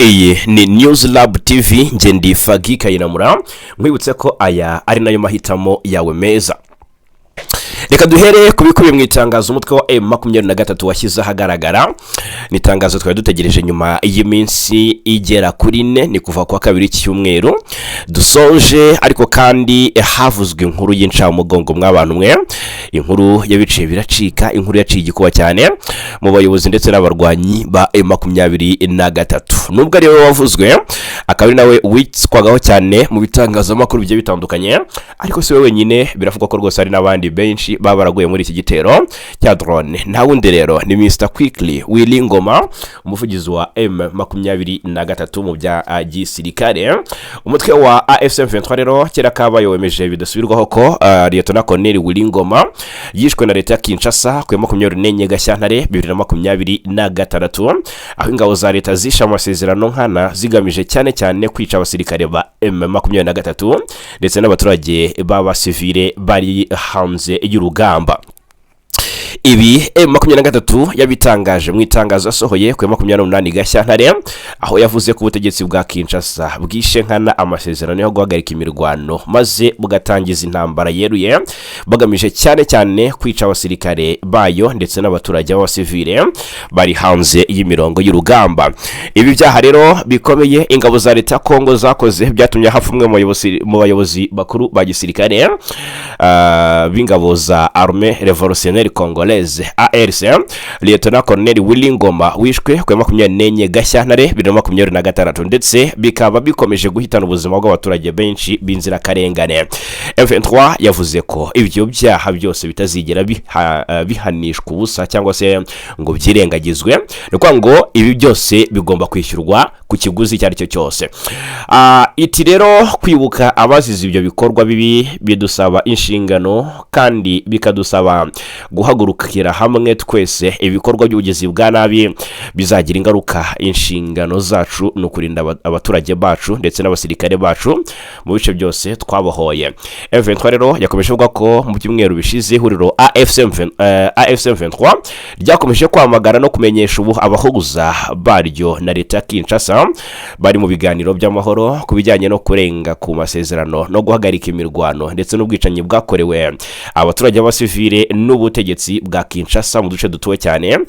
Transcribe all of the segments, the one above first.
Iyi ni News Lab TV ngendi Fardc kayinamura nkwibutse ko aya ari nayo mahitamo yawe meza. Reka duhere kubikubiye mu itangazo umutwe wa M23 washyize ahagaragara. Ni itangazo twari dutegereje nyuma y'iminsi igera kuri 4 ni kuva kwa kabiri cyumweru dusoje, ariko kandi havuzwe inkuru y'incamugongo mw'abantu mwe. Inkuru yabiciye biracika, inkuru yaciye igikuba cyane mu bayobozi ndetse n'abarwanyi ba M23. Nubwo ari we wavuzwe, akaba ari nawe witswagaho cyane mu bitangazo makuru bigiye bitandukanye, ariko si we wenyine, biravugwa ko rwose ari n'abandi benshi babaraguye muri iki gitero cya drone. Nta wundi rero ni Mr Quickly Wilingoma, umuvugizi wa M23 mu bya gisirikare. Umutwe wa M23 rero kera kabaye wemeje bidasubirwaho ko Lieutenant Colonel Wilingoma yishwe na leta ya Kinshasa ku 24 Gashyantare 2026, aho ingabo za leta zisha amasezerano nkana zigamije cyane kwica abasirikare ba M23 ndetse n'abaturage b'abasivile bari hanze y'urugamba. Ibi M23 yabitangaje mu itangazo asohoye ku 28 Gashyantare, aho yavuze ko ubutegetsi bwa Kinshasa bwishe nkana amasezerano yo guhagarika imirwano maze bugatangiza intambara yeruye bagamije cyane kwica abasirikare bayo ndetse n'abaturage b'abasivile bari hanze y'imirongo y'urugamba. Ibi byaha rero bikomeye ingabo za leta Kongo zakoze byatumye hafumwe mu bayobozi bakuru ba gisirikare b'ingabo za Armée Révolutionnaire Congolaise ARC, Lieutenant Colonel Wilingoma wishwe ku 24 Gashyantare 2026, ndetse bikaba bikomeje guhitana ubuzima bw'abaturage benshi b'inzira karengane. M23 yavuze ko ibyo byaha byose bitazigera bihanishwa ubusa cyangwa se ngo byirengagizwe, nuko ngo ibi byose bigomba kwishyurwa ku kiguzi cyari cyo cyose. Iti rero kwibuka abazize ibyo bikorwa bibi bidusaba inshingano kandi bikadusaba guhagurukira hamwe twese. Ibikorwa by'ubugizi bwa nabi bizagira ingaruka. Inshingano zacu no kurinda abaturage bacu ndetse n'abasirikare bacu mu bice byose twabahoye. M23 rero yakomeje kuvuga ko mu byumweru bishize ihuriro AFC23 ryakomeje kwamagana no kumenyesha ubu abahuguza baryo na leta Kinshasa bari mu biganiro by'amahoro kubijyanye no kurenga ku masezerano no guhagarika imirwano ndetse n'ubwicanyi bwakorewe abaturage b'abasivile n'ubutegetsi bwa Kinshasa mu duce dutuwe cyane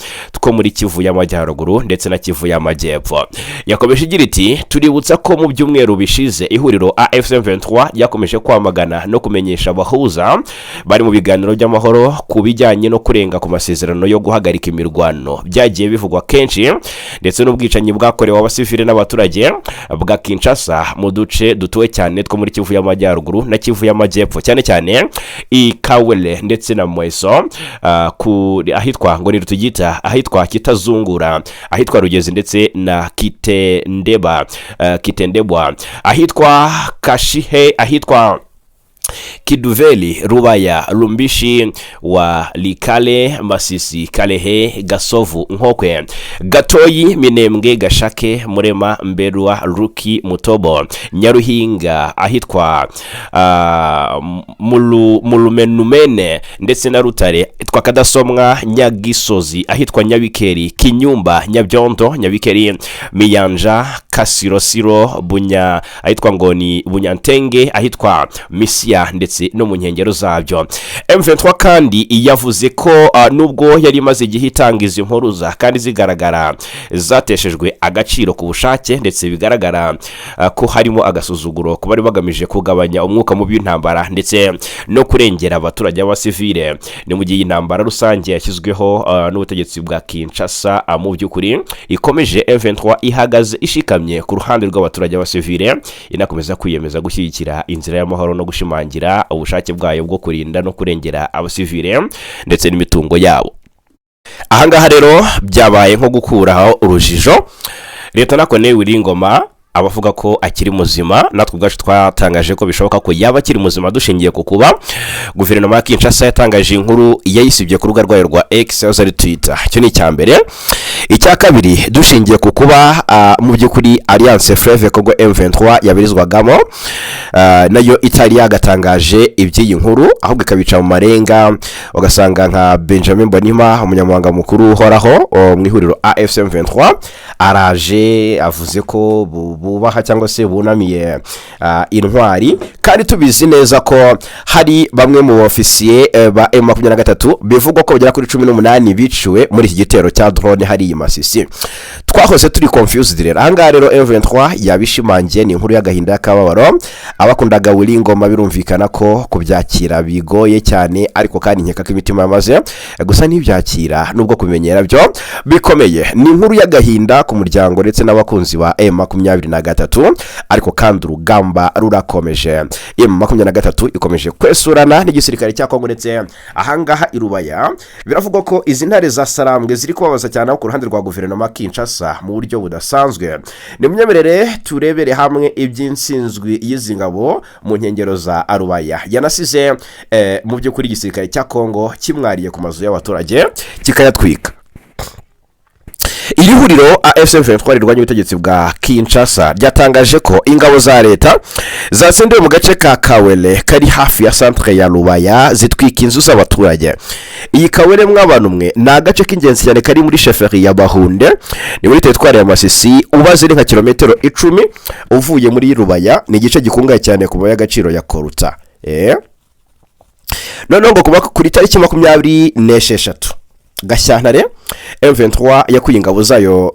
two muri Kivu y'Amajyaruguru ndetse na Kivu y'Amajyepfo. Yakomeje igira iti tuributsa ko mu byumweru bishize ihuriro AFC23 yakomeje kwamagana no kumenyesha abahuza bari mu biganiro by'amahoro kubijyanye no kurenga ku masezerano yo guhagarika imirwano byagiye bivugwa kenshi ndetse n'ubwicanyi bwakorewe abasivile n'abaturage bwa Kinshasa mu duce dutuwe cyane two muri Kivu y'Amajyaruguru na Kivu y'Amajyepfo, cyane Ikawele ndetse na Mweso, ahitwa ngo ni Rutugita, ahitwa Kitazungura, ahitwa Rugezi ndetse na Kitendebwa, ahitwa Kashihe, ahitwa Kiduveli, Rubaya, Lumbishi wa Likale, Masisi, Kalehe, Gasovu, Nkokwe, Gatoyi, Minembwe, Gashake, Murema, Mberwa, Ruki, Mutobo, Nyaruhinga, ahitwa Mulumenumene ndetse na Rutare, ahitwa Kadasomwa, Nyagisozi, ahitwa Nyabikeri, Kinyumba, Nyabyondo, Nyabikeri, Miyanja, Kasirosiro, Bunya, ahitwa Ngoni, Bunyantenge, ahitwa Mashya ndetse no mu nkengero zabyo. M23 kandi yavuze ko nubwo yari maze igihe itangiza impuruza kandi zigaragara zateshejwe agaciro ku bushake ndetse bigaragara ko harimo agasuzuguro ku bari bagamije kugabanya umwuka mubi w'intambara ndetse no kurengera abaturage b'abasivile, ni mu gihe intambara rusange yashyizweho n'ubutegetsi bwa Kinshasa mu by'ukuri ikomeje. M23 ihagaze ishikamye ku ruhande rw'abaturage b'abasivile, inakomeza kwiyemeza gushyigikira inzira y'amahoro no gushimangira ubushake bwayo bwo kurinda no kurengera abasivile ndetse n'imitungo yabo. Ahangaha rero byabaye nko gukuraho urujijo. Lieutenant Colonel Wilingoma abavuga ko akiri muzima, natwe ubwacu twatangaje ko bishoboka ko yaba akiri muzima dushingiye ku kuba guverinoma ya Kinshasa yatangaje inkuru yayisibye ku rubuga rwayo rwa X ari Twitter. Icyo ni icya mbere. Icya kabiri, dushingiye ku kuba mu by'ukuri Alliance Fleuve Congo M23 yabirizwagamo nayo itari yagatangaje iby'iyi nkuru, ahubwo ikabica mu marenga, ugasanga nka Benjamin Bonima, umunyamabanga mukuru uhoraho mu ihuriro AFC M23, araje avuze ko bubaha cyangwa se bunamiye intwari, kandi tubizi neza ko hari bamwe mu ofisiye ba M23 bivugwa ko bagera kuri 18 biciwe muri iki gitero cya drone hari Masisi. Twahoze turi confused rero. Ahangaha rero M23 yabishimangiye, ni inkuru y'agahinda y'akababaro, abakundaga Willy Ngoma birumvikana ko kubyakira bigoye cyane, ariko kandi nkeka ko imitima yamaze gusa n'ibyakira, nubwo kumenyera byo bikomeye. Ni inkuru y'agahinda ku muryango ndetse n'abakunzi ba M23, ariko kandi urugamba rurakomeje. M23 ikomeje kwesurana n'igisirikare cya Kongo, ndetse ahangaha irubaya biravugwa ko izi ntare za Sarambwe ziri kubabaza cyane ku ruhande rwa guverinoma Kinshasa mu buryo budasanzwe. Ni munyemerere turebere hamwe iby'insinzwi y'izi ngabo mu nkengero za Arubaya yanasize mu byo kuri igisirikare cya Kongo kimwariye ku mazu y'abaturage kikayatwika. Iri huriro AFC M23 rirwanya ubutegetsi bwa Kinshasa ryatangaje ko ingabo za leta zatsindiwe mu gace ka Kawele kari hafi ya centre ya Rubaya zitwika inzu z'abaturage. Iyi Kawele mw'abantu mwe na gace k'ingenzi cyane kari muri chefferie ya Bahunde, ni muri teritwari ya Masisi, ubaze nka kilometero 10 uvuye muri Rubaya. Ni igice gikungaye cyane ku y'agaciro ya Koruta. None ngo kuba kuri tariki 26 Gashyantare M23 yakuye ingabo zayo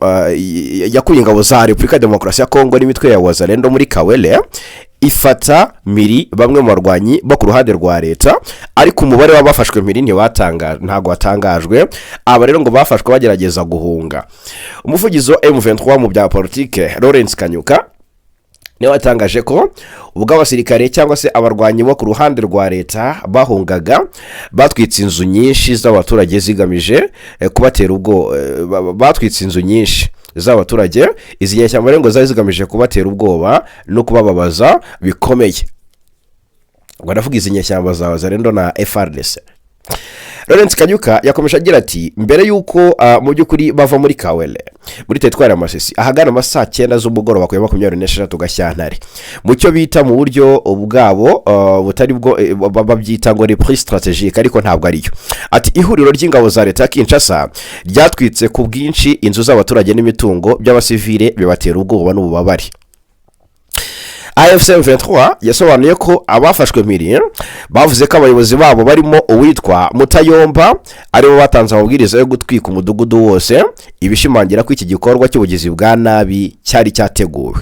yakuye ingabo za Repubulika Demokarasi ya Kongo n'imitwe ya Wazalendo muri Kawele, ifata miri bamwe mu barwanyi bo ku ruhande rwa leta, ariko umubare w'abafashwe miri ntago watangajwe. Aba rero ngo bafashwe bagerageza guhunga. Umuvugizi wa M23 mu bya politike Lawrence Kanyuka niwe watangaje ko ubwo abasirikare cyangwa se abarwanyi bo ku ruhande rwa leta bahungaga batwitse inzu nyinshi z'abaturage zigamije kubatera ubwo batwitse inzu nyinshi z'abaturage. Izi nyeshyamba rero ngo zari zigamije kubatera ubwoba no kubababaza bikomeye. Ngo ndavuga izi nyeshyamba za Wazalendo na Fardc. Lawrence Kanyuka yakomeje agira ati, mbere yuko mu by'ukuri bava muri Kawele muri teritwari ya Masisi ahagana amasaha 9 z'umugoroba ku 26 Gashyantare, mu cyo bita mu buryo ubwabo butari bwo babyita ngo reprise stratégique, ariko ntabwo ariyo. Ati ihuriro ry'ingabo za leta Kinshasa ryatwitse ku bwinshi inzu z'abaturage n'imitungo by'abasivile bibatera ubwoba n'ububabare. AFC M23 yasobanuye ko abafashwe miri bavuze ko abayobozi babo barimo uwitwa Mutayomba aribo batanze amabwiriza yo gutwika umudugudu wose, ibishimangira ko iki gikorwa cy'ubugizi bwa nabi cyari cyateguwe.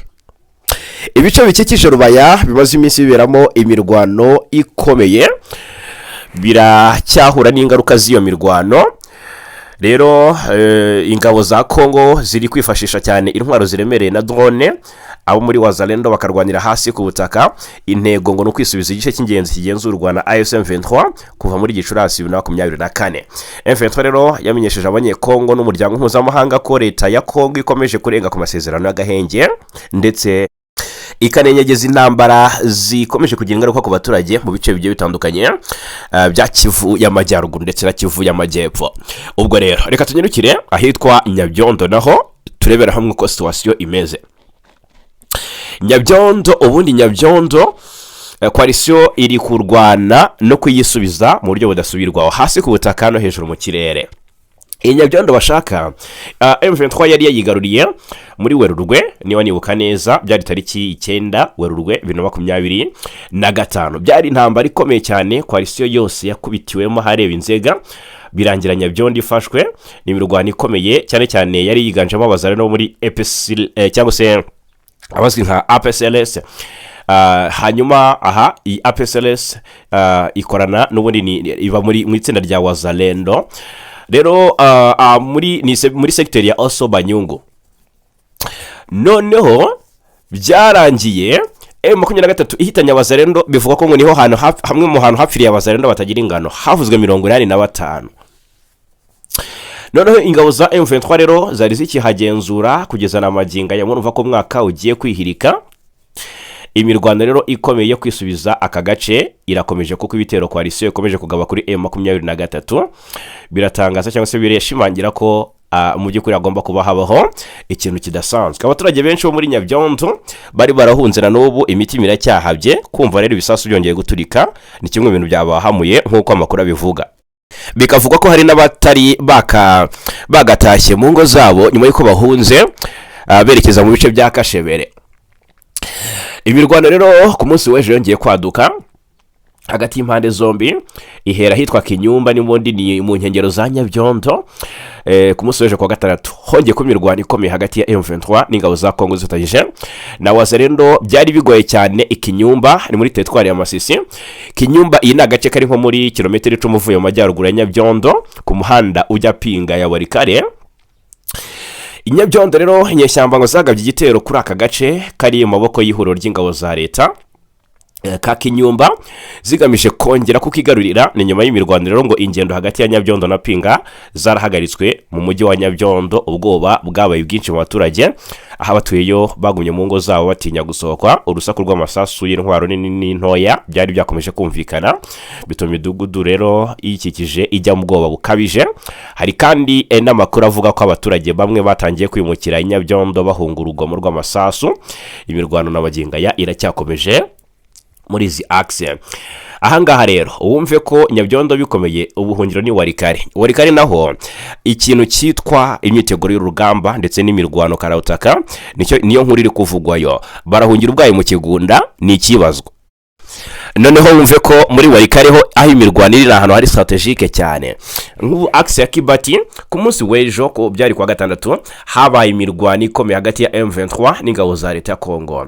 Ibice bikikije Rubaya bimaze iminsi biberamo imirwano ikomeye, biracyahura n'ingaruka z'iyo mirwano. Rero ingabo za Kongo ziri kwifashisha cyane intwaro ziremereye na drone, abo muri Wazalendo bakarwanira hasi ku butaka. Intego ngo no kwisubiza igice cy'ingenzi kigenzurwa na AFC M23 kuva muri Gicurasi 2024. M23 rero yamenyesheje abanyekongo n'umuryango mpuzamahanga ko leta ya Kongo ikomeje kurenga ku masezerano y'agahenge, ndetse ikanenyegeza intambara zikomeje kugira ingaruka ku baturage mu bice bigiye bitandukanye bya Kivu y'Amajyaruguru ndetse na Kivu y'Amajyepfo. Ubwo rero reka tunyarukire ahitwa Nyabyondo, naho turebera hamwe uko situation imeze. Nyabyondo, ubundi Nyabyondo coalition iri kurwana no kuyisubiza mu buryo budasubirwaho hasi ku butaka no hejuru mu kirere. Nyabyondo bashaka M23 yari yayigaruriye muri Werurwe, niba nibuka neza byari tariki 9 Werurwe 2025. Byari intambara ikomeye cyane, coalition yose yakubitiwemo hareba inzega, birangira Nyabyondo ifashwe. Ni imirwano ikomeye cyane cyane yari yiganjemo abazareno muri EPC cyangwa se abazwi nka APCLS. Hanyuma aha i APCLS ikorana n'ubundi iba muri itsinda rya Wazalendo. Rero muri sector ya Oso Banyungu. Noneho byarangiye M23 ihitanya Wazalendo, bivuga ko ngo niho hamwe mu hantu hapfiriye Wazalendo batagira ingano havuzwe 85. noneho ingabo za M23 rero zari zikihagenzura kugeza na maginga ya murumva ko umwaka ugiye kwihirika. Imirwano rero ikomeye yo kwisubiza aka gace irakomeje kuko ibitero coalition ikomeje kugaba kuri M23 biratangaza cyangwa se bireshimangira ko mu by'ukuri agomba kuba habaho ikintu kidasanzwe. Abaturage benshi bo muri Nyabyondo bari barahunze na n'ubu imitima iracyahabye kumva rero ibisasu byongeye guturika ni kimwe mu bintu byabahamuye nk'uko amakuru abivuga. Bikavuga ko hari n'abatari bagatashye mu ngo zabo nyuma y'uko bahunze berekeza mu bice bya Kashebere. Imirwano rero ku munsi w'ejo yongeye kwaduka hagati y'impande zombi, ihera hitwa Kinyumba n'ubundi ni mu nkengero za Nyabyondo. Ku munsi w'ejo kwa gatandatu hongeye ko imirwano ikomeye hagati ya M23 n'ingabo za Kongo zifatanyije na Wazalendo. Byari bigoye cyane Ikinyumba ni muri teritwari ya Masisi. Kinyumba iyi ni agace kari nko muri kilometero 10 uvuye mu majyaruguru ya Nyabyondo ku muhanda ujya Pinga ya Warikare. Nyabyondo rero inyeshyamba ngo zagabye igitero kuri aka gace kari mu maboko y'ihuriro ry'ingabo za leta ka Kinyumba zigamije kongera kukigarurira. Ni nyuma y'imirwano rero ngo ingendo hagati ya Nyabyondo na Pinga zarahagaritswe mu mujyi wa Nyabyondo. Ubwoba bwabaye bwinshi mu baturage aho abatuyeyo bagumye mu ngo zabo batinya gusohoka. Urusaku rw'amasasu y'intwaro nini n'intoya byari byakomeje kumvikana bituma imidugudu rero ikikije ijya mu bwoba bukabije. Hari kandi n'amakuru avuga ko abaturage bamwe batangiye kwimukira Nyabyondo bahunga urugomo rw'amasasu. Imirwano na maginga ya iracyakomeje muri izi axe. Ahangaha rero wumve ko Nyabyondo bikomeye ubuhungiro ni Warikare naho ikintu cyitwa imyiteguro y'urugamba ndetse n'imirwano karawutaka niyo nkuru iri kuvugwayo. Barahungira ubwayo mu Kigunda ni ikibazwa. Noneho wumve ko muri Warikare ho aho imirwano iri ahantu hari strategique cyane. Nk'ubu axe ya Kibati ku munsi w'ejo ko byari kwa gatandatu habaye imirwano ikomeye hagati ya M23 n'ingabo za leta ya Kongo.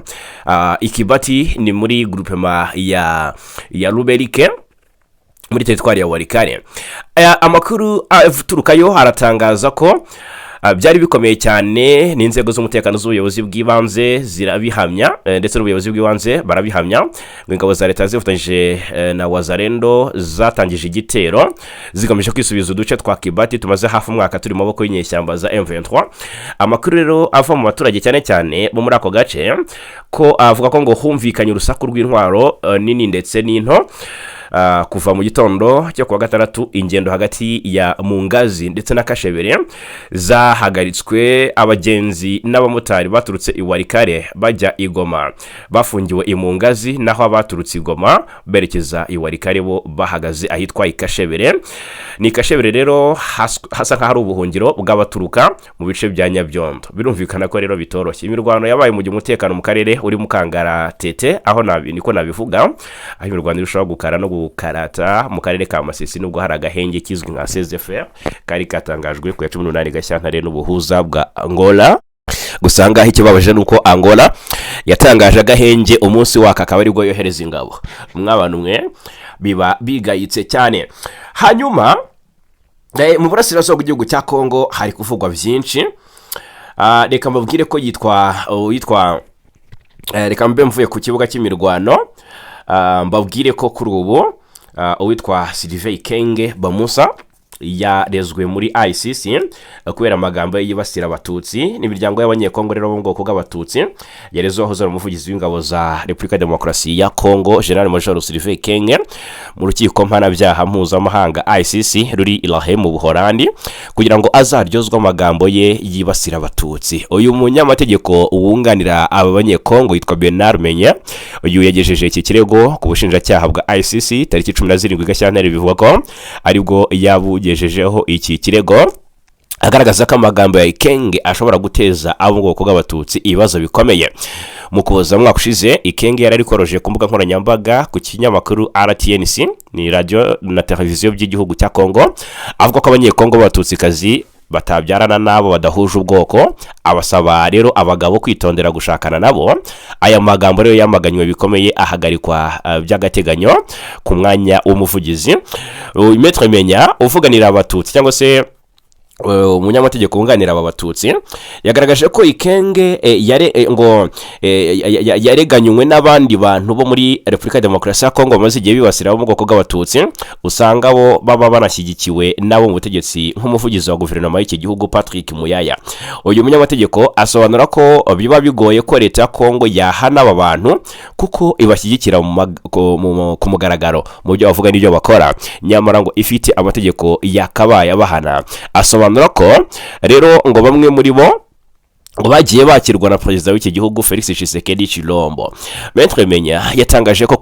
Ikibati ni muri groupement ya Ruberike muri teritwari ya Warikare. Amakuru aturukayo haratangaza ko byari bikomeye cyane n'inzego z'umutekano z'ubuyobozi bw'ibanze zirabihamya ndetse n'ubuyobozi bw'ibanze barabihamya ngo ingabo za leta zifatanyije na Wazalendo zatangije igitero zigamije kwisubiza uduce twa Kibati tumaze hafi umwaka turi mu maboko y'inyeshyamba za M23. Amakuru rero ava mu baturage cyane cyane bo muri ako gace ko avuga ko ngo humvikanye urusaku rw'intwaro nini ndetse n'into kuva mu gitondo cyo kuwa gatandatu. Ingendo hagati ya Mungazi ndetse na Kashebere zahagaritswe. Abagenzi n'abamotari baturutse i Warikare bajya i Goma bafungiwe i Mungazi, naho abaturutse i Goma berekeza i Warikare bo bahagaze ahitwa i Kashebere. Ni Kashebere rero hasa nka hari ubuhungiro bw'abaturuka mu bice bya Nyabyondo. Birumvikana ko rero bitoroshye. Imirwano yabaye mu gihe umutekano mu karere uri mu kangara tete aho niko nabivuga, aho imirwano irushaho gukara no gukarata mu karere ka Masisi nubwo hari agahenge kizwi nka CZFR kari katangajwe ku ya 18 Gashyantare n'ubuhuza bwa Angola. Gusanga ikibabaje nuko Angola yatangaje agahenge umunsi waka akaba ari bwo yohereza ingabo. Mw'abantu mwe biba bigayitse cyane. Hanyuma mu burasirazuba bw'igihugu cya Kongo hari kuvugwa byinshi. Reka mbabwire ko yitwa reka mbe mvuye ku kibuga cy'imirwano mbabwire ko kuri ubu uwitwa Sylvain Kenge Bamusa yarezwe muri ICC kubera amagambo yibasira abatutsi n'imiryango y'abanyekongo rero mu bwoko bw'abatutsi. Yarezwe aho zari umuvugizi w'ingabo za Republika Demokarasi ya Kongo General Major Sylvain Kenge mu rukiko mpanabyaha mpuzamahanga ICC ruri Ilahe mu Buholandi kugira ngo azaryozwe amagambo ye yibasira abatutsi. Uyu munyamategeko uwunganira aba banyekongo yitwa Bernard Menya, uyu yagejeje iki kirego ku bushinjacyaha bwa ICC tariki 17 Gashyantare bivuga ko aribwo yabugejejeho iki kirego agaragaza ko amagambo ya Ikenge ashobora guteza abo bwoko bw'abatutsi ibibazo bikomeye. Mu kuza mwaka ushize Ikenge yari koroje ku mbuga nkoranyambaga ku kinyamakuru RTNC ni radio na televiziyo by'igihugu cya Kongo avuga ko abanyekongo b'abatutsi kazi batabyarana nabo badahuje ubwoko, abasaba rero abagabo kwitondera gushakana nabo. Aya magambo rero yamaganywe bikomeye ahagarikwa by'agateganyo ku mwanya w'umuvugizi. Maître Menya uvuganira abatutsi cyangwa se umunyamategeko wunganira aba batutsi yagaragaje ko ikenge yareganywe n'abandi bantu bo muri Repubulika ya Demokarasi ya Kongo bamaze igihe bibasira mu bwoko bw'abatutsi, usanga bo baba banashyigikiwe nabo mu butegetsi nk'umuvugizi wa guverinoma y'iki gihugu Patrick Muyaya. Uyu munyamategeko asobanura ko biba bigoye ko leta ya Kongo yahana aba bantu kuko ibashyigikira ku mugaragaro mu byo bavuga n'ibyo bakora, nyamara ngo ifite amategeko yakabaye abahana. Asobanura ko rero ngo bamwe muri bo bagiye bakirwa na perezida w'iki gihugu Felix Tshisekedi Chilombo. Maître Menya yatangaje ko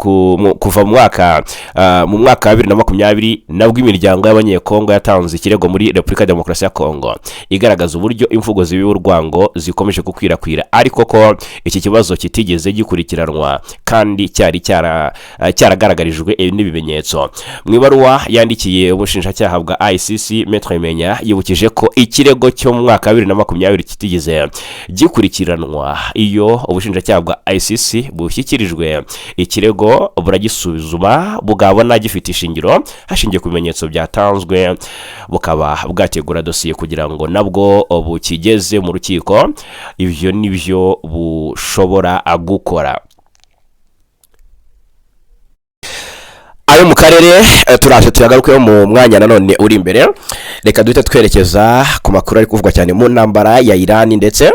kuva mu mwaka wa 2020 nabwo imiryango y'abanyekongo yatanze ikirego muri Repubulika ya Demokarasi ya Kongo igaragaza uburyo imvugo z'urwango zikomeje gukwirakwira, ariko ko iki kibazo kitigeze gikurikiranwa kandi cyaragaragarijwe n'ibimenyetso. Mu ibaruwa yandikiye ubushinjacyaha bwa ICC, Maître Menya yibukije ko ikirego cyo mu mwaka wa 2020 kitigeze gikurikiranwa. Iyo ubushinjacyaha bwa ICC bushyikirijwe ikirego buragisuzuma bugabona gifite ishingiro hashingiye ku bimenyetso byatanzwe, bukaba bwategura dosiye kugira ngo nabwo bukigeze mu rukiko. Ivyo nibyo bushobora gukora. Ayo mu karere turaje tuyagarukeho mu mwanya nanone uri imbere. Reka duhita twerekeza ku makuru ari kuvugwa cyane mu ntambara ya Iran ndetse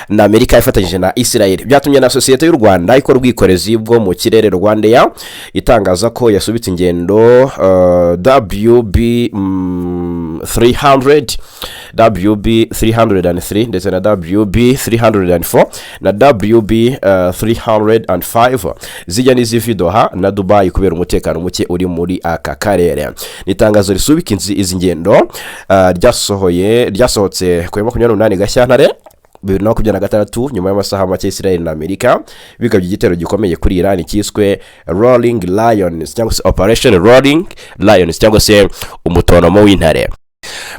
na Amerika ifatanyije na Israel. Byatumye na sosiyete y'u Rwanda ikora ubwikorezi bwo mu kirere Rwandair itangaza ko yasubitse ingendo WB300, WB303 ndetse na WB304 na WB305 zijya n'iziva Doha na Dubai kubera umutekano muke uri muri aka karere. Nitangazo risubika izi ngendo ryasohotse ku 28 Gashyantare 2026 nyuma y'amasaha make Israel na Amerika bigabye igitero gikomeye kuri Iran cyiswe Rolling Lions cyangwa se Operation Rolling Lions cyangwa se umutonomo w'intare.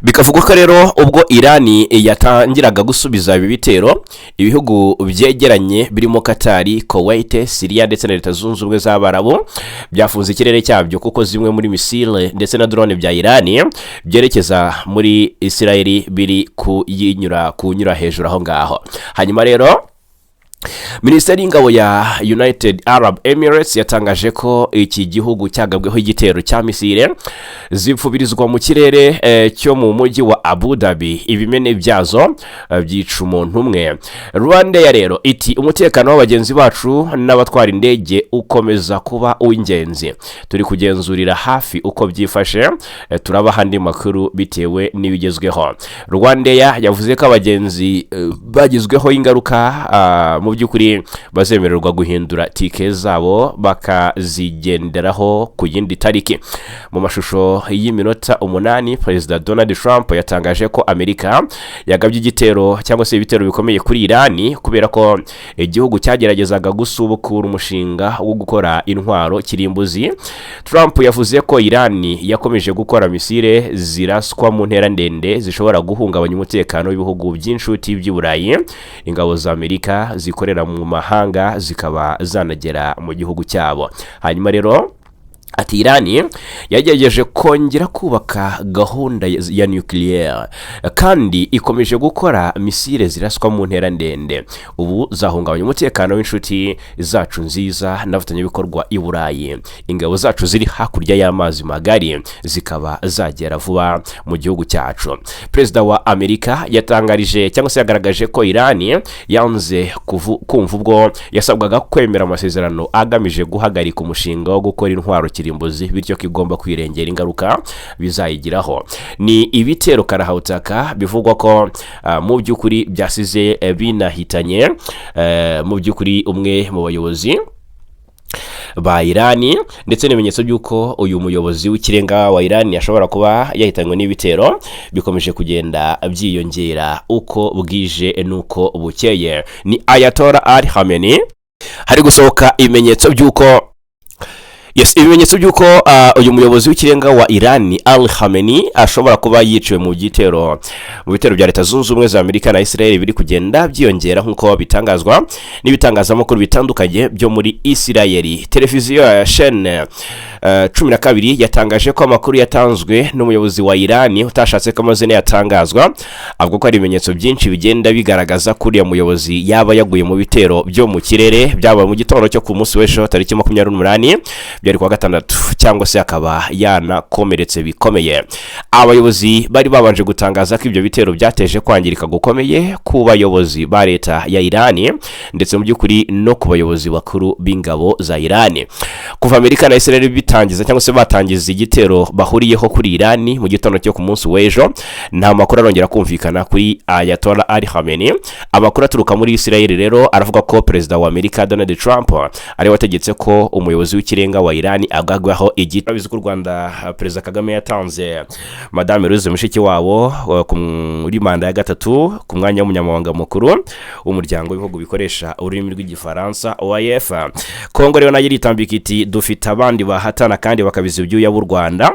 Bikavugwa ko rero ubwo Irani yatangiraga gusubiza ibi bitero, ibihugu byegeranye birimo Qatar, Kuwait, Syria ndetse na Leta Zunze Ubumwe z'Abarabu byafunze ikirere cyabyo kuko zimwe muri misile ndetse na drone bya Irani byerekeza muri Israel biri kunyura hejuru aho ngaho. Hanyuma rero Minisiteri y'ingabo ya United Arab Emirates yatangaje ko iki gihugu cyagabweho igitero cya misile zipfubirizwa mu kirere cyo mu mujyi wa Abu Dhabi. Ibimene byazo byica umuntu umwe. Rwandair rero iti umutekano w'abagenzi bacu n'abatwara indege ukomeza kuba uw'ingenzi. Turi kugenzurira hafi uko byifashe, turabaha andi makuru bitewe n'ibigezweho. Rwandair yavuze ko abagenzi bagizweho ingaruka mu by'ukuri bazemererwa guhindura tike zabo bakazigenderaho ku yindi tariki. Mu mashusho y'iminota 8 Perezida Donald Trump yatangaje ko Amerika yagabye igitero cyangwa se ibitero bikomeye kuri Irani kubera ko igihugu cyageragezaga gusubukura umushinga wo gukora intwaro kirimbuzi. Trump yavuze ko Irani yakomeje gukora misile ziraswa mu ntera ndende zishobora guhungabanya umutekano w'ibihugu by'inshuti by'i Burayi. Ingabo za Amerika zikorera mu mahanga zikaba zanagera mu gihugu cyabo. Hanyuma rero ati Irani yagerageje kongera kubaka gahunda ya nuclear kandi ikomeje gukora misile ziraswa mu ntera ndende. Ubu zahungabanya umutekano w'inshuti zacu nziza n'abafatanyabikorwa i Burayi. Ingabo zacu ziri hakurya y'amazi magari zikaba zagera vuba mu gihugu cyacu. Perezida wa Amerika yatangarije cyangwa se yagaragaje ko Irani yanze kumva ubwo yasabwaga kwemera amasezerano agamije guhagarika umushinga wo gukora intwaro kirimbuzi, bityo kigomba kwirengera ingaruka bizayigiraho. Ni ibitero karahutaka bivugwa ko mu by'ukuri byasize binahitanye mu by'ukuri umwe mu bayobozi ba Irani, ndetse n'ibimenyetso by'uko uyu muyobozi w'ikirenga wa Irani yashobora kuba yahitanywe n'ibitero bikomeje kugenda byiyongera uko bwije nuko bukeye. Ni Ayatollah Ali Khamenei hari gusohoka ibimenyetso by'uko Yes, ibimenyetso by'uko uyu muyobozi w'ikirenga wa Iran Al Khamenei ashobora kuba yiciwe mu bitero bya Leta Zunze Ubumwe za Amerika na Israel biri kugenda byiyongera nk'uko bitangazwa n'ibitangazamakuru bitandukanye byo muri Israel. Televiziyo ya chaîne 12 yatangaje ko amakuru yatanzwe n'umuyobozi wa Iran utashatse ko amazina yatangazwa, avuga ko ari ibimenyetso byinshi bigenda bigaragaza ko uriya muyobozi yaba yaguye mu bitero byo mu kirere byaba mu gitondo cyo ku munsi w'ejo tariki 28 byari kwa gatandatu, cyangwa se akaba yanakomeretse bikomeye. Abayobozi bari babanje gutangaza ko ibyo bitero byateje kwangirika gukomeye ku bayobozi ba leta ya Iran ndetse mu by'ukuri no ku bayobozi bakuru b'ingabo za Iran. Kuva Amerika na Israel bitangiza cyangwa se batangiza igitero bahuriyeho kuri Iran mu gitondo cyo ku munsi w'ejo, nta makuru arongera kumvikana kuri Ayatollah Ali Khamenei. Amakuru aturuka muri Israel rero aravuga ko perezida wa Amerika Donald Trump ari wategetse ko umuyobozi w'ikirenga wa Iran agagwaho igitero. Bizi ko Rwanda perezida Kagame yatanze Madame Rose Mushikiwabo muri manda ya gatatu ku mwanya w'umunyamabanga mukuru w'umuryango w'ibihugu bikoresha ururimi rw'igifaransa OIF. Kongo rero nayo itambika iti dufite abandi bahatana kandi bakabiza ibyuya b'u Rwanda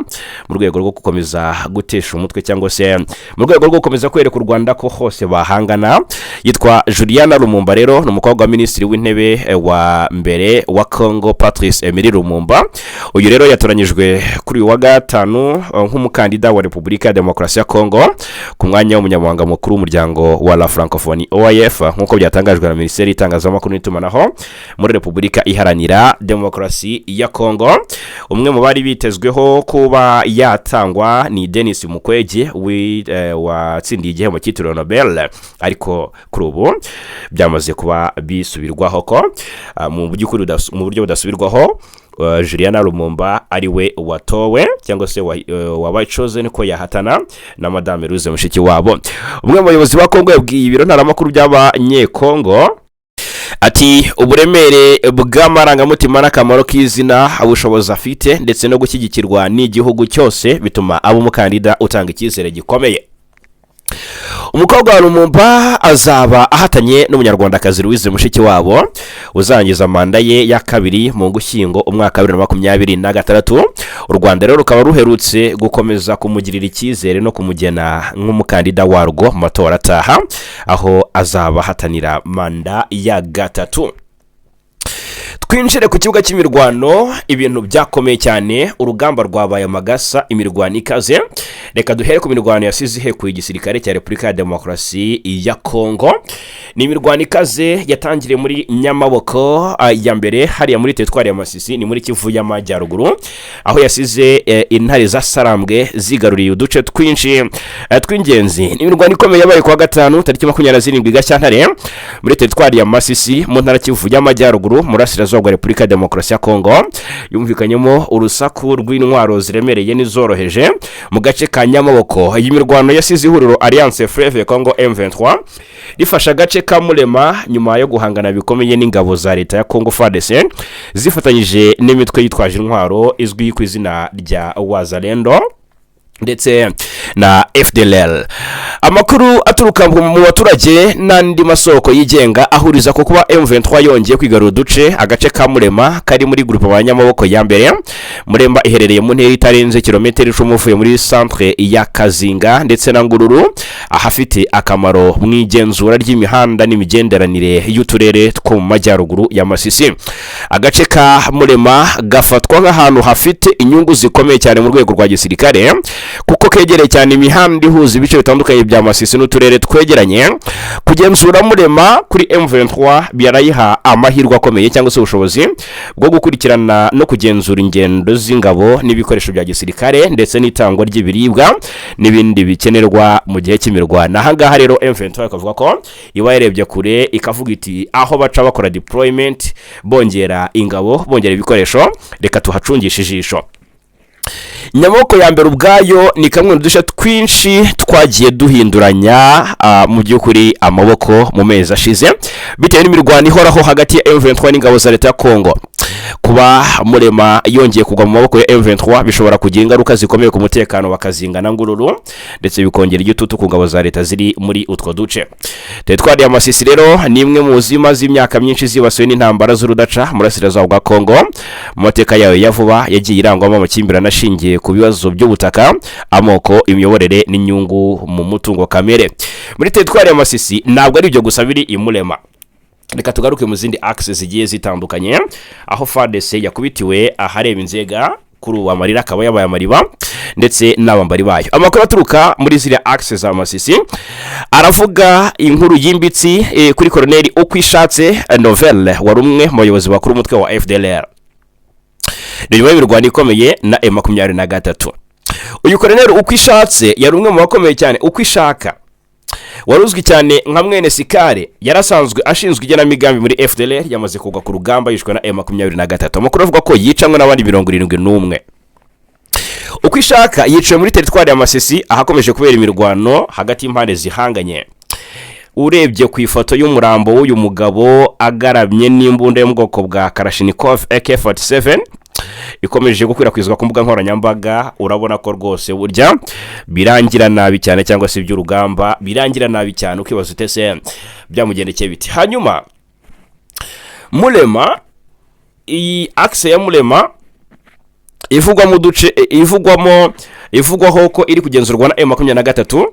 mu rwego rwo gukomeza gutesha umutwe cyangwa se mu rwego rwo gukomeza kwereka u Rwanda ko hose bahangana. Yitwa Juliana Lumumba rero ni umukobwa wa minisitiri w'intebe wa mbere wa Congo Patrice Emery Lumumba. Uyu rero yatoranyijwe kuri wa gatanu nk'umukandida wa Repubulika ya Demokarasi ya Congo ku mwanya w'umunyamabanga mukuru w'umuryango wa la Francophonie OIF nk'uko byatangajwe na Minisiteri y'itangazamakuru n'itumanaho muri Repubulika iharanira Demokarasi ya Congo. Umwe mu bari bitezweho kuba yatangwa ni Denis Mukwege watsindiye igihembo cyitiriwe Nobel, ariko kuri ubu byamaze kuba bisubirwaho ko mu buryo budasubirwaho Juliana Lumumba ariwe watowe cyangwa se wabaye chosen ko yahatana na Madame Rose Mushikiwabo. Umwe mu bayobozi ba Kongo yabwiye ibiro ntaramakuru by'abanyekongo ati uburemere bw'amarangamutima n'akamaro k'izina ubushobozi afite ndetse no gushyigikirwa n'igihugu cyose bituma aba umukandida utanga icyizere gikomeye. Umukobwa wa Lumumba azaba ahatanye n'umunyarwandakazi Louise Mushikiwabo uzangiza manda ye ya kabiri mu Gushyingo umwaka 2026. U Rwanda rero rukaba ruherutse gukomeza kumugirira icyizere no kumugena nk'umukandida warwo mu matora ataha, aho azaba ahatanira manda ya gatatu. Twinjire ku kibuga cy'imirwano, ibintu byakomeye cyane, urugamba rwabaye amagasa, imirwano ikaze. Reka duhere ku mirwano yasize he ku igisirikare cya Repubulika ya Demokarasi ya Kongo. Ni imirwano ikaze yatangiriye muri Nyamaboko ya mbere hariya muri teritwari ya Masisi, ni muri Kivu y'Amajyaruguru, aho yasize intare za Sarambwe zigaruriye uduce twinshi tw'ingenzi. Ni imirwano ikomeye yabaye kwa gatanu tariki 27 Gashyantare muri teritwari ya Masisi mu ntara Kivu y'Amajyaruguru murasirazuba rwa Repubulika ya Demokarasi ya Kongo. Yumvikanyemo urusaku rw'intwaro ziremereye n'izoroheje mu gace ka Nyamaboko. Iyi mirwano yasize ihuriro Alliance Fleuve Congo M23 rifasha agace ka Mulema nyuma yo guhangana bikomeye n'ingabo za leta ya Congo Fardc zifatanyije n'imitwe yitwaje intwaro izwi ku izina rya Wazalendo ndetse na FDLR. Amakuru aturuka mu baturage n'andi masoko yigenga ahuriza ko kuba M23 yongeye kwigarura uduce agace ka Mulema kari muri groupe abanyamaboko ya mbere. Muremba iherereye mu ntera itarenze kilometero 10 uvuye muri centre ya Kazinga ndetse na Ngururu, ahafite akamaro mu igenzura ry'imihanda n'imigenderanire y'uturere two mu majyaruguru ya Masisi. Agace ka Mulema gafatwa nk'ahantu hafite inyungu zikomeye cyane mu rwego rwa gisirikare kuko kegereye cyane imihanda ihuza ibice bitandukanye bya Masisi n'uturere twegeranye. Kugenzura Mulema kuri M23 byarayiha amahirwe akomeye cyangwa se ubushobozi bwo gukurikirana no kugenzura ingendo z'ingabo n'ibikoresho bya gisirikare ndetse n'itangwa ry'ibiribwa n'ibindi bikenerwa mu gihe cy'imirwano. Aha ngaha rero M23 ikavuga ko iba yarebye kure ikavuga iti aho baca bakora deployment bongera ingabo bongera ibikoresho, reka tuhacungisha ijisho. nyamoko ya mbere ubwayo ni kamwe mu dushya twinshi twagiye duhinduranya mu by'ukuri amaboko mu mezi ashize bitewe n'imirwano ihoraho hagati ya M23 n'ingabo za leta ya Kongo. Kuba Mulema yongeye kugwa mu maboko ya M23 bishobora kugira ingaruka zikomeye ku mutekano bakazingana ngururu ndetse bikongera igitutu ku ngabo za leta ziri muri utwo duce. Teritwari ya Masisi rero ni imwe mu zima z'imyaka myinshi zibasiwe n'intambara z'urudaca mu burasirazuba bwa Kongo. Mu mateka yayo ya vuba yagiye irangwamo amakimbirane ashingiye ku bibazo by'ubutaka, amoko, imiyoborere n'inyungu mu mutungo kamere. Muri teritwari ya Masisi ntabwo ari ibyo gusa biri i Mulema. Reka tugaruke mu zindi axes zigiye zitandukanye aho Fardc yakubitiwe ahareba inzega kuri ubu amarira akaba yabaye amariba ndetse n'abambari bayo. Amakuru aturuka muri ziriya axes za Masisi aravuga inkuru yimbitsi kuri Colonel Ukwishatse Novel wari umwe mu bayobozi bakuru umutwe wa FDLR. Ni nyuma y'imirwano ikomeye na M23. Uyu Colonel Ukwishatse yari umwe mu bakomeye cyane ukwishaka waruzwi cyane nka mwene Sikare, yarasanzwe ashinzwe igenamigambi muri FDLR, yamaze kugwa ku rugamba yishwe na M23. Amakuru avuga ko yicamwe n'abandi 71. Ukwishaka yiciwe muri teritwari ya Masisi ahakomeje kubera imirwano hagati y'impande zihanganye. Urebye ku ifoto y'umurambo w'uyu mugabo agaramye n'imbunda yo mu bwoko bwa Kalashnikov AK-47 ikomeje gukwirakwizwa ku mbuga nkoranyambaga, urabona ko rwose burya birangira nabi cyane cyangwa se iby'urugamba birangira nabi cyane ukibaza utese byamugendekeye biti. Hanyuma Mulema, iyi axe ya Mulema ivugwa mu duce ivugwaho ko iri kugenzurwa na M23,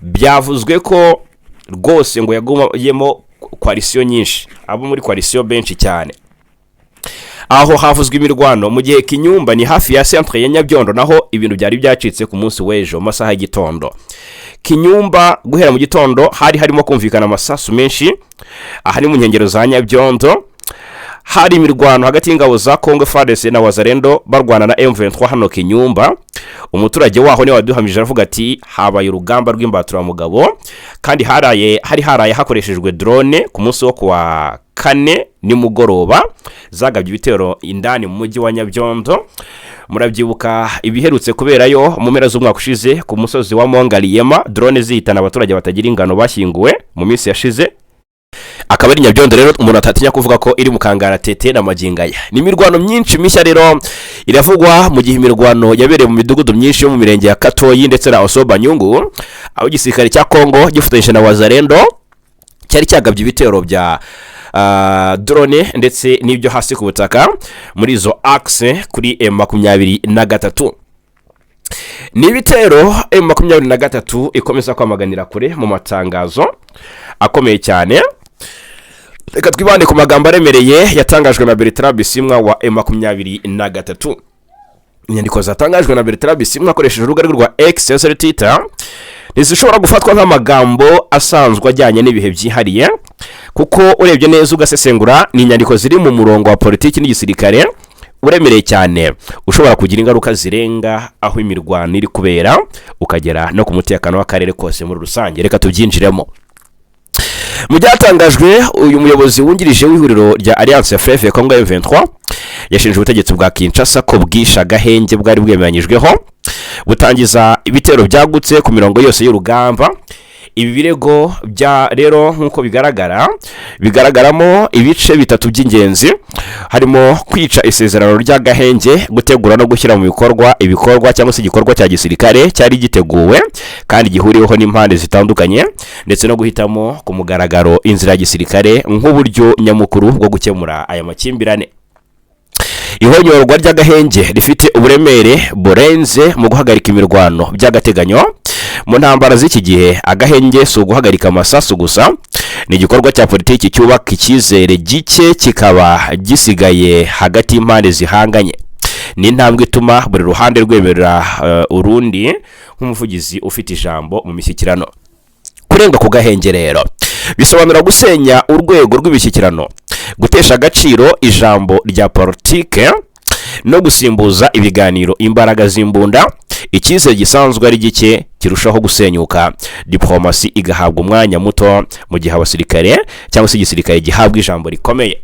byavuzwe ko rwose ngo yagumyemo coalition nyinshi, abo muri coalition benshi cyane. Aho havuzwe imirwano mu gihe Kinyumba ni hafi ya centre ya Nyabyondo, naho ibintu byari byacitse ku munsi w'ejo masaha y'igitondo. Kinyumba guhera mu gitondo harimo kumvikana amasasu menshi ahari mu nkengero za Nyabyondo. Hari imirwano hagati y'ingabo za Kongo Fardc na Wazalendo barwana na M23 hano Kinyumba. Umuturage waho ni waduhamije aravuga ati habaye urugamba rw'imbatura mugabo kandi haraye hakoreshejwe drone ku munsi wo kuwa kane nimugoroba zagabye ibitero indani mu mujyi wa Nyabyondo. Murabyibuka ibiherutse kuberayo mu mpera z'umwaka ushize ku musozi wa Mongaliyema, drone zihitana abaturage batagira ingano bashyinguwe mu minsi yashize. Akaba ari Nyabyondo rero umuntu atatinya kuvuga ko iri mu kangara tete na magingaya. Ni imirwano myinshi mishya rero iravugwa mu gihe imirwano yabereye mu midugudu myinshi yo mu mirenge ya Katoyi ndetse na Osobanyungu, aho igisirikare cya Kongo gifatanyije na Wazalendo cyari cyagabye ibitero bya drone ndetse n'ibyo hasi ku butaka muri izo axe kuri M23. Ni ibitero M23 ikomeza kwamaganira kure mu matangazo akomeye cyane. Reka twibande ku magambo aremereye yatangajwe na Bertrand Bisimwa wa M23. Inyandiko zatangajwe na Bertrand Bisimwa akoresheje urubuga rwa X Twitter ntizishobora gufatwa nk'amagambo asanzwe ajyanye n'ibihe byihariye, kuko urebye neza ugasesengura ni inyandiko ziri mu murongo wa politiki n'igisirikare uremereye cyane, ushobora kugira ingaruka zirenga aho imirwano iri kubera ukagera no ku mutekano w'akarere kose muri rusange. Reka tubyinjiremo. Mu byatangajwe, uyu muyobozi wungirije w'ihuriro rya Alliance Fleuve Congo M23 yashinje ubutegetsi bwa Kinshasa ko bwisha gahenge bwari bwemeranyijweho butangiza ibitero byagutse ku mirongo yose y'urugamba. Ibi birego bya rero nkuko bigaragaramo ibice bitatu by'ingenzi, harimo kwica isezerano rya gahenge, gutegura no gushyira mu ibikorwa cyangwa se igikorwa cya gisirikare cyari giteguwe kandi gihuriweho n'impande zitandukanye, ndetse no guhitamo ku mugaragaro inzira ya gisirikare nk'uburyo nyamukuru bwo gukemura aya makimbirane. Ihonyorwa ry'agahenge rifite uburemere burenze mu guhagarika imirwano by'agateganyo. Mu ntambara z'iki gihe agahenge si uguhagarika amasasu gusa, ni igikorwa cya politiki cyubaka icyizere gike kikaba gisigaye hagati y'impande zihanganye. Ni intambwe ituma buri ruhande rwemerera urundi nk'umuvugizi ufite ijambo mu mishyikirano. Kurenga ku gahenge rero bisobanura gusenya urwego rw'ibishyikirano, gutesha agaciro ijambo rya politike no gusimbuza ibiganiro imbaraga z'imbunda. Icyizere gisanzwe ari gike kirushaho gusenyuka, diplomasi igahabwa umwanya muto mu gihe abasirikare cyangwa se igisirikare gihabwa ijambo rikomeye.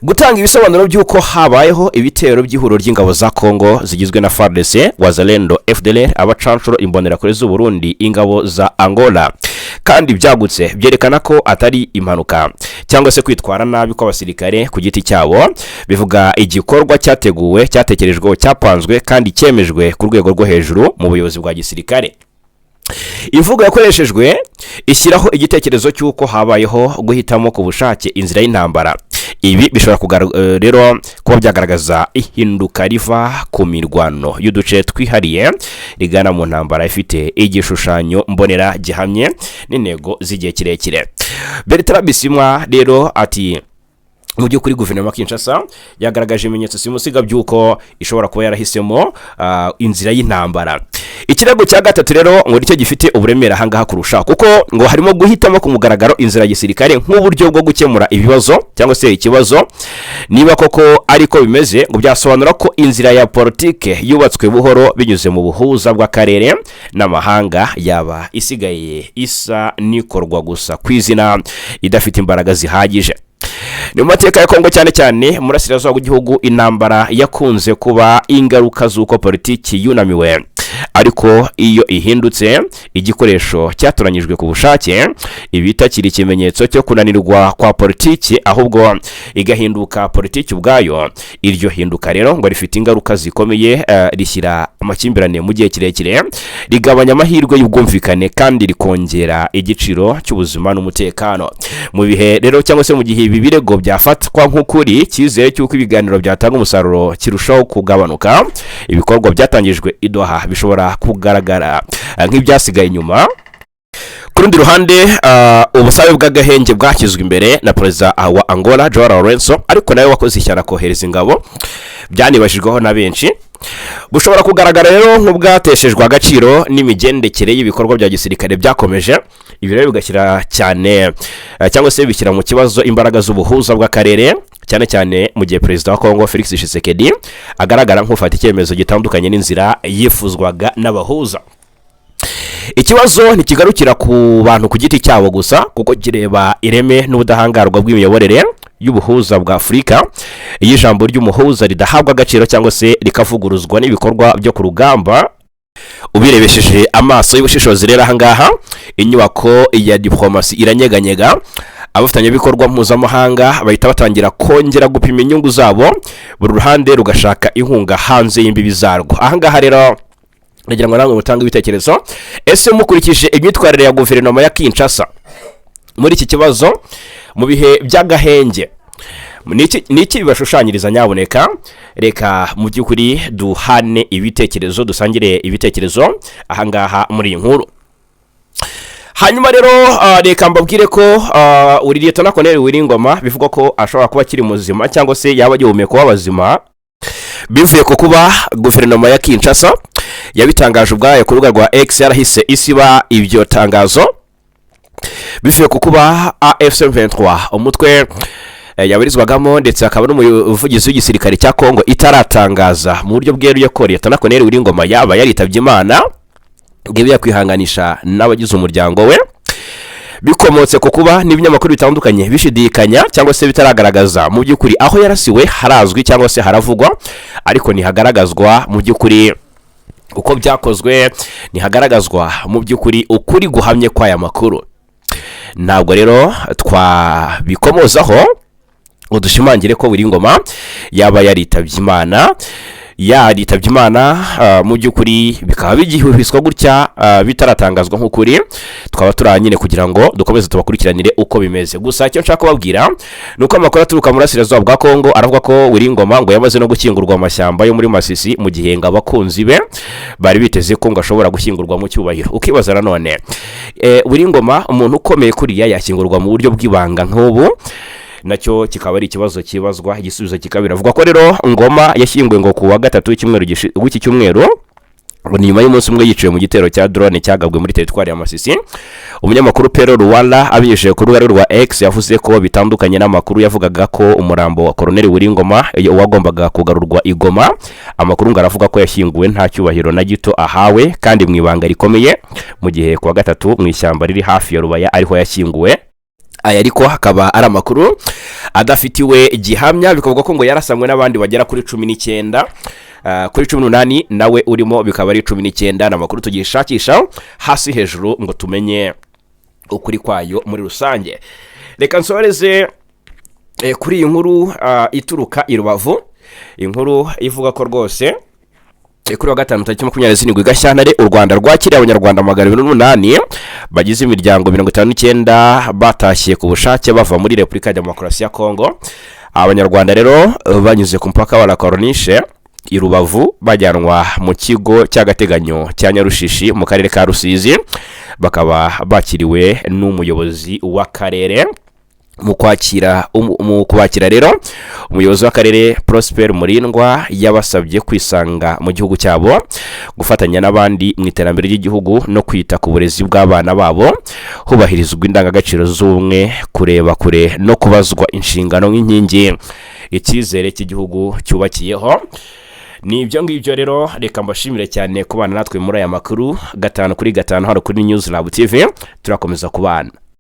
gutanga ibisobanuro by'uko habayeho ibitero by'ihuriro ry'ingabo za Kongo zigizwe na Fardc, Wazalendo, FDLR, abacanshuro, imbonerakure z'u Burundi, ingabo za Angola, kandi byagutse byerekana ko atari impanuka cyangwa se kwitwara nabi kw'abasirikare ku giti cyabo, bivuga igikorwa cyateguwe, cyatekerejweho, cyapanzwe kandi cyemejwe ku rwego rwo hejuru mu buyobozi bwa gisirikare. Imvugo yakoreshejwe ishyiraho igitekerezo cy'uko habayeho guhitamo ku bushake inzira y'intambara. Ibi bishobora rero kuba byagaragaza ihinduka riva ku mirwano y'uduce twihariye rigana mu ntambara ifite igishushanyo mbonera gihamye n'intego z'igihe kirekire. Bertrand Bisimwa rero ati mu by'ukuri guverinoma Kinshasa yagaragaje ibimenyetso simusiga by'uko ishobora kuba yarahisemo inzira y'intambara. Ikirego cya gatatu rero ngo nicyo gifite uburemere ahangaha kurusha, kuko ngo harimo guhitamo ku mugaragaro inzira ya gisirikare nk'uburyo bwo gukemura ibibazo cyangwa se ikibazo. Niba koko ariko bimeze, ngo byasobanura ko inzira ya politike yubatswe buhoro binyuze mu buhuza bw'akarere n'amahanga yaba isigaye isa nikorwa gusa kw'izina idafite imbaraga zihagije. Ni mu mateka ya Kongo cyane cyane murasirazuba w'igihugu intambara yakunze kuba ingaruka z'uko politiki yunamiwe, ariko iyo ihindutse igikoresho cyatoranyijwe ku bushake ibitakiri ikimenyetso cyo kunanirwa kwa politiki, ahubwo igahinduka politiki ubwayo. Iryo hinduka rero ngo rifite ingaruka zikomeye, rishyira amakimbirane mu gihe kirekire, rigabanya amahirwe y'ubwumvikane kandi rikongera igiciro cy'ubuzima n'umutekano. Mu bihe rero cyangwa se mu gihe ibi birego byafatwa nk'ukuri, cyizere cy'uko ibiganiro byatanga umusaruro kirushaho kugabanuka, ibikorwa byatangijwe idoha bishobora kugaragara nk'ibyasigaye inyuma. Ku rundi ruhande ubusabe bw'agahenge bwashyizwe imbere na perezida wa Angola Joao Lourenço, ariko nawe wakoze ishyano kohereza ingabo, byanibashijweho na benshi, bushobora kugaragara rero nk'ubwateshejwe agaciro n'imigendekere y'ibikorwa bya gisirikare byakomeje. Ibi rero bigashyira cyane cyangwa se bishyira mu kibazo imbaraga z'ubuhuza bw'akarere, cyane cyane mu gihe perezida wa Kongo Felix Tshisekedi agaragara nk'ufata icyemezo gitandukanye n'inzira yifuzwaga n'abahuza. Ikibazo ntikigarukira ku bantu ku giti cyabo gusa, kuko kireba ireme n'ubudahangarwa bw'imiyoborere y'ubuhuza bwa Afurika. Iyo ijambo ry'umuhuza ridahabwa agaciro cyangwa se rikavuguruzwa n'ibikorwa byo ku rugamba, ubirebesheje amaso y'ubushishozi rero ahangaha inyubako ya diplomasi iranyeganyega. Abafatanyabikorwa mpuzamahanga bahita batangira kongera gupima inyungu zabo, buri ruhande rugashaka inkunga hanze y'imbibi zarwo. Ahangaha rero nagira ngo namwe mutanga ibitekerezo. Ese mukurikije imyitwarire ya guverinoma ya Kinshasa muri iki kibazo mu bihe by'agahenge, niki bibashushanyiriza? Nyaboneka reka mu by'ukuri duhane ibitekerezo, dusangire ibitekerezo ahangaha muri iyi nkuru. Hanyuma rero reka mbabwire ko uri Lieutenant Colonel Wiringoma bivugwa ko ashobora kuba akiri muzima cyangwa se yaba agihumeka w'abazima, bivuye ko kuba guverinoma ya Kinshasa yabitangaje ubwayo ku rubuga rwa X, yarahise isiba ibyo tangazo, bivuye ku kuba AFC M23 umutwe yabarizwagamo ndetse akaba n'umuvugizi w'igisirikare cya Kongo itaratangaza mu buryo bweruye ko Lieutenant Colonel Wiringoma yaba yaritabye Imana, ngiye kwihanganisha n'abagize umuryango we, bikomotse ku kuba n'ibinyamakuru bitandukanye bishidikanya cyangwa se bitaragaragaza mu by'ukuri aho yarasiwe. Harazwi cyangwa se haravugwa, ariko ntihagaragazwa mu by'ukuri uko byakozwe, ntihagaragazwa mu by'ukuri ukuri guhamye kw'aya makuru. Ntabwo rero twabikomozaho ngo dushimangire ko Wiringoma yaba yaritabye Imana. Mu by'ukuri bikaba bigihuhiswa gutya bitaratangazwa nk'ukuri. Twaba turanyine kugira ngo dukomeze tubakurikiranire uko bimeze. Gusa icyo nshaka kubabwira nuko amakuru aturuka muri Burasirazuba bwa Kongo aravuga ko Wiringoma ngo yamaze no gushyingurwa mu mashyamba yo muri Masisi, mu gihe ngo abakunzi be bari biteze ko ngo ashobora gushyingurwa mu cyubahiro. Ukibaza nanone Wiringoma umuntu ukomeye kuriya yashyingurwa mu buryo bw'ibanga nk'ubu, nacyo kikaba ari ikibazo kibazwa. Igisubizo kikabira avuga ko rero Ngoma yashyinguwe ngo kuwa gatatu w'iki cyumweru, nyuma y'umunsi umwe yiciwe mu gitero cya drone cyagabwe muri teritwari ya Masisi. Umunyamakuru Pero Rwanda abinyujije ku rubuga rwa X yavuze ko bitandukanye n'amakuru yavugaga ko umurambo wa Colonel Wiringoma wagombaga kugarurwa i Goma. Amakuru ngo aravuga ko yashyinguwe nta cyubahiro na gito ahawe kandi mu ibanga rikomeye, mu gihe kuwa gatatu mu ishyamba riri hafi ya Rubaya ariho yashyinguwe. Aya ariko hakaba ari amakuru adafitiwe gihamya, bikavuga ko ngo yarasamwe n'abandi bagera kuri 19 kuri 18 nawe urimo bikaba ari 19. N'amakuru tugishakisha hasi hejuru ngo tumenye ukuri kwayo muri rusange. Reka nsoreze kuri iyi nkuru ituruka i Rubavu, inkuru ivuga ko rwose kuri wa gatanu tariki 27 Gashyantare u Rwanda rwakiriye abanyarwanda 208 bagize imiryango 59 batashye ku bushake bava muri Repubulika ya Demokarasi ya Kongo. Abanyarwanda rero banyuze ku mpaka wa la Corniche i Rubavu bajyanwa mu kigo cy'agateganyo cya Nyarushishi mu karere ka Rusizi, bakaba bakiriwe n'umuyobozi w'akarere. Mu kwakira rero umuyobozi w'akarere Prosper Murindwa yabasabye kwisanga mu gihugu cyabo, gufatanya n'abandi mu iterambere ry'igihugu no kwita ku burezi bw'abana babo, hubahirizwa indangagaciro z'ubumwe, kureba kure no kubazwa inshingano nk'inkingi icyizere cy'igihugu cyubakiyeho. Ni ibyo ngibyo rero, reka mbashimire cyane kubana natwe muri aya makuru 5 kuri 5 hano kuri News Lab TV. Turakomeza kubana.